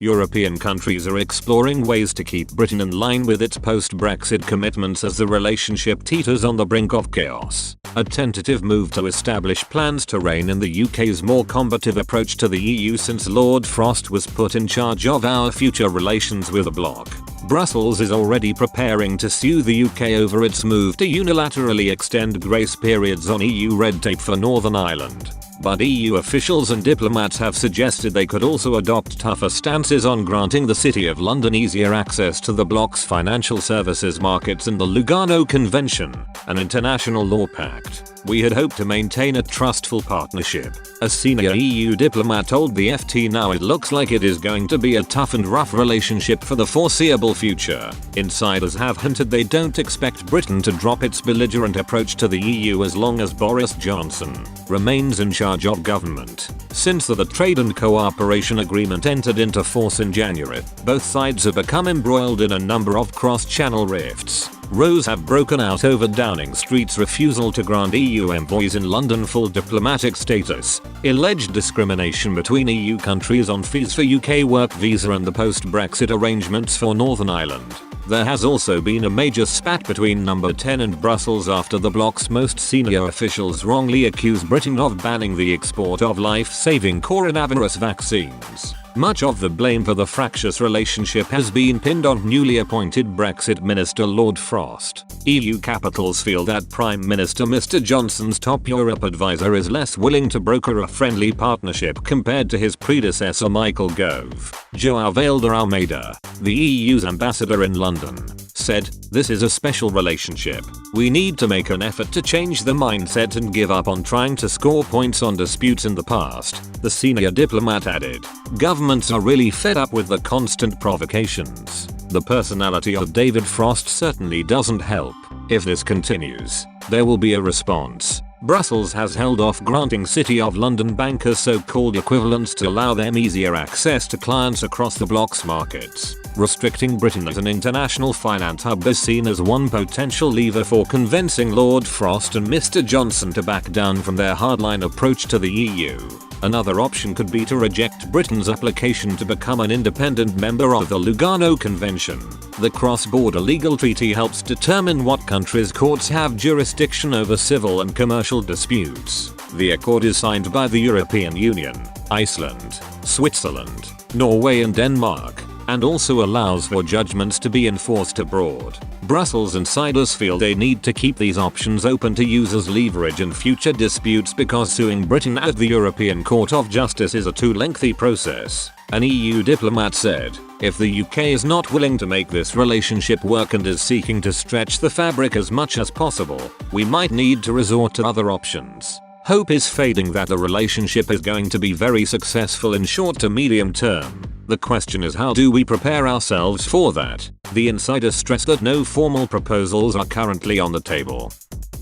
European countries are exploring ways to keep Britain in line with its post-Brexit commitments as the relationship teeters on the brink of chaos. A tentative move to establish plans to rein in the UK's more combative approach to the EU since Lord Frost was put in charge of our future relations with the bloc. Brussels is already preparing to sue the UK over its move to unilaterally extend grace periods on EU red tape for Northern Ireland. But EU officials and diplomats have suggested they could also adopt tougher stances on granting the City of London easier access to the bloc's financial services markets and the Lugano Convention, an international law pact. We had hoped to maintain a trustful partnership, a senior EU diplomat told the FT. Now it looks like it is going to be a tough and rough relationship for the foreseeable future. Insiders have hinted they don't expect Britain to drop its belligerent approach to the EU as long as Boris Johnson remains in charge of government. Since the Trade and Cooperation Agreement entered into force in January, both sides have become embroiled in a number of cross-channel rifts. Rows have broken out over Downing Street's refusal to grant EU envoys in London full diplomatic status, alleged discrimination between EU countries on fees for UK work visa and the post-Brexit arrangements for Northern Ireland. There has also been a major spat between Number 10 and Brussels after the bloc's most senior officials wrongly accused Britain of banning the export of life-saving coronavirus vaccines. Much of the blame for the fractious relationship has been pinned on newly appointed Brexit Minister Lord Frost. EU capitals feel that Prime Minister Mr Johnson's top Europe advisor is less willing to broker a friendly partnership compared to his predecessor Michael Gove. João Vale de Almeida, the EU's ambassador in London, said, "This is a special relationship. We need to make an effort to change the mindset and give up on trying to score points on disputes in the past," the senior diplomat added. Governments are really fed up with the constant provocations. The personality of David Frost certainly doesn't help. If this continues, there will be a response. Brussels has held off granting City of London bankers so-called equivalents to allow them easier access to clients across the bloc's markets. Restricting Britain as an international finance hub is seen as one potential lever for convincing Lord Frost and Mr Johnson to back down from their hardline approach to the EU. Another option could be to reject Britain's application to become an independent member of the Lugano Convention. The cross-border legal treaty helps determine what countries' courts have jurisdiction over civil and commercial disputes. The accord is signed by the European Union, Iceland, Switzerland, Norway and Denmark, and also allows for judgments to be enforced abroad. Brussels insiders feel they need to keep these options open to use as leverage in future disputes because suing Britain at the European Court of Justice is a too lengthy process. An EU diplomat said, "If the UK is not willing to make this relationship work and is seeking to stretch the fabric as much as possible, we might need to resort to other options." Hope is fading that the relationship is going to be very successful in short to medium term. The question is, how do we prepare ourselves for that? The insiders stress that no formal proposals are currently on the table.